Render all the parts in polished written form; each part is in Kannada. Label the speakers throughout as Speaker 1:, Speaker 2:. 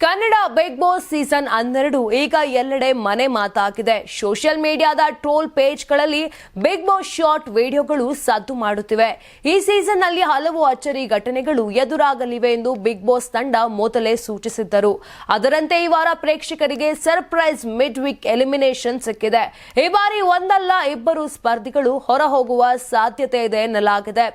Speaker 1: ಕನ್ನಡ ಬಿಗ್ ಬಾಸ್ ಸೀಸನ್ 12 ಈಗ ಎಲ್ಲೆಡೆ ಮನೆ ಮಾತಾಗಿದೆ. ಸೋಷಿಯಲ್ ಮೀಡಿಯಾದ ಟ್ರೋಲ್ ಪೇಜ್ಗಳಲ್ಲಿ ಬಿಗ್ ಬಾಸ್ ಶಾರ್ಟ್ ವಿಡಿಯೋಗಳು ಸದ್ದು ಮಾಡುತ್ತಿವೆ. ಈ ಸೀಸನ್ ನಲ್ಲಿ ಹಲವು ಅಚ್ಚರಿ ಘಟನೆಗಳು ಎದುರಾಗಲಿವೆ ಎಂದು ಬಿಗ್ ಬಾಸ್ ತಂಡ ಮೊದಲೇ ಸೂಚಿಸಿದ್ದರು. ಅದರಂತೆ ಈ ವಾರ ಪ್ರೇಕ್ಷಕರಿಗೆ ಸರ್ಪ್ರೈಸ್ ಮಿಡ್ ವೀಕ್ ಎಲಿಮಿನೇಷನ್ ಸಿಕ್ಕಿದೆ. ಈ ಬಾರಿ ಒಂದಲ್ಲ ಇಬ್ಬರು ಸ್ಪರ್ಧಿಗಳು ಹೊರಹೋಗುವ ಸಾಧ್ಯತೆ ಇದೆ ಎನ್ನಲಾಗಿದೆ.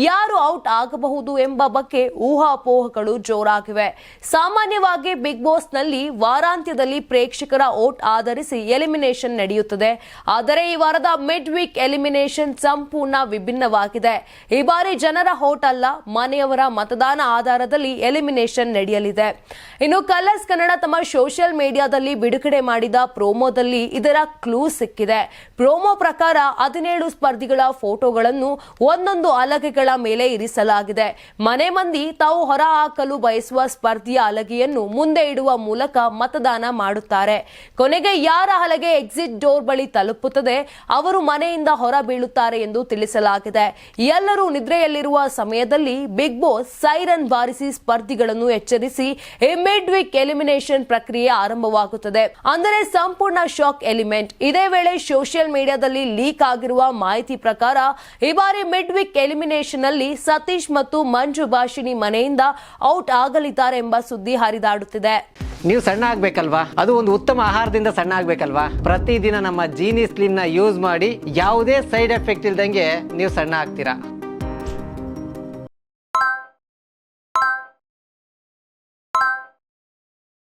Speaker 1: ಯಾರು ಔಟ್ ಆಗಬಹುದು ಎಂಬ ಬಗ್ಗೆ ಊಹಾಪೋಹಗಳು ಜೋರಾಗಿವೆ. ಸಾಮಾನ್ಯವಾಗಿ ಬಿಗ್ ಬಾಸ್ ನಲ್ಲಿ ವಾರಾಂತ್ಯದಲ್ಲಿ ಪ್ರೇಕ್ಷಕರ ವೋಟ್ ಆಧರಿಸಿ ಎಲಿಮಿನೇಷನ್ ನಡೆಯುತ್ತದೆ. ಆದರೆ ಈ ವಾರದ ಮಿಡ್ ವೀಕ್ ಎಲಿಮಿನೇಷನ್ ಸಂಪೂರ್ಣ ವಿಭಿನ್ನವಾಗಿದೆ. ಈ ಬಾರಿ ಜನರ ವೋಟ್ ಅಲ್ಲ, ಮನೆಯವರ ಮತದಾನ ಆಧಾರದಲ್ಲಿ ಎಲಿಮಿನೇಷನ್ ನಡೆಯಲಿದೆ. ಇನ್ನು ಕಲರ್ಸ್ ಕನ್ನಡ ತಮ್ಮ ಸೋಷಿಯಲ್ ಮೀಡಿಯಾದಲ್ಲಿ ಬಿಡುಗಡೆ ಮಾಡಿದ ಪ್ರೋಮೋದಲ್ಲಿ ಇದರ ಕ್ಲೂ ಸಿಕ್ಕಿದೆ. ಪ್ರೋಮೋ ಪ್ರಕಾರ 17 ಸ್ಪರ್ಧಿಗಳ ಫೋಟೋಗಳನ್ನು ಒಂದೊಂದು ಹಲಗೆಗಳ ಮೇಲೆ ಇರಿಸಲಾಗಿದೆ. ಮನೆ ಮಂದಿ ತಾವು ಹೊರಹಾಕಲು ಬಯಸುವ ಸ್ಪರ್ಧಿಯ ಹಲಗೆಯನ್ನು ಮುಂದೆ ಇಡುವ ಮೂಲಕ ಮತದಾನ ಮಾಡುತ್ತಾರೆ. ಕೊನೆಗೆ ಯಾರ ಹಲಗೆ ಎಕ್ಸಿಟ್ ಡೋರ್ ಬಳಿ ತಲುಪುತ್ತದೆ ಅವರು ಮನೆಯಿಂದ ಹೊರ ಬೀಳುತ್ತಾರೆ ಎಂದು ತಿಳಿಸಲಾಗಿದೆ. ಎಲ್ಲರೂ ನಿದ್ರೆಯಲ್ಲಿರುವ ಸಮಯದಲ್ಲಿ ಬಿಗ್ ಬಾಸ್ ಸೈರನ್ ಬಾರಿಸಿ ಸ್ಪರ್ಧಿಗಳನ್ನು ಎಚ್ಚರಿಸಿ ಈ ಮಿಡ್ ವೀಕ್ ಎಲಿಮಿನೇಷನ್ ಪ್ರಕ್ರಿಯೆ ಆರಂಭವಾಗುತ್ತದೆ. ಅಂದರೆ ಸಂಪೂರ್ಣ ಶಾಕ್ ಎಲಿಮೆಂಟ್. ಇದೇ ವೇಳೆ ಸೋಷಿಯಲ್ ಮೀಡಿಯಾದಲ್ಲಿ ಲೀಕ್ ಆಗಿರುವ ಮಾಹಿತಿ ಪ್ರಕಾರ ಈ ಬಾರಿ ಮಿಡ್ ವೀಕ್ ಎಲಿಮಿನೇಷನ್ ಅಲ್ಲಿ ಸತೀಶ್ ಮತ್ತು ಮಂಜು ಭಾಷಿಣಿ ಮನೆಯಿಂದ ಔಟ್ ಆಗಲಿದ್ದಾರೆ ಎಂಬ ಸುದ್ದಿ ಹರಿದಾಡುತ್ತಿದೆ.
Speaker 2: ನೀವು ಸಣ್ಣ ಆಗ್ಬೇಕಲ್ವಾ? ಅದು ಒಂದು ಉತ್ತಮ ಆಹಾರದಿಂದ ಸಣ್ಣ ಆಗ್ಬೇಕಲ್ವಾ? ಪ್ರತಿದಿನ ನಮ್ಮ ಜೀನಿ ಸ್ಲಿಮ್ ನ ಯೂಸ್ ಮಾಡಿ ಯಾವುದೇ ಸೈಡ್ ಎಫೆಕ್ಟ್ ಇಲ್ದಂಗೆ ನೀವು ಸಣ್ಣ ಆಗ್ತೀರಾ.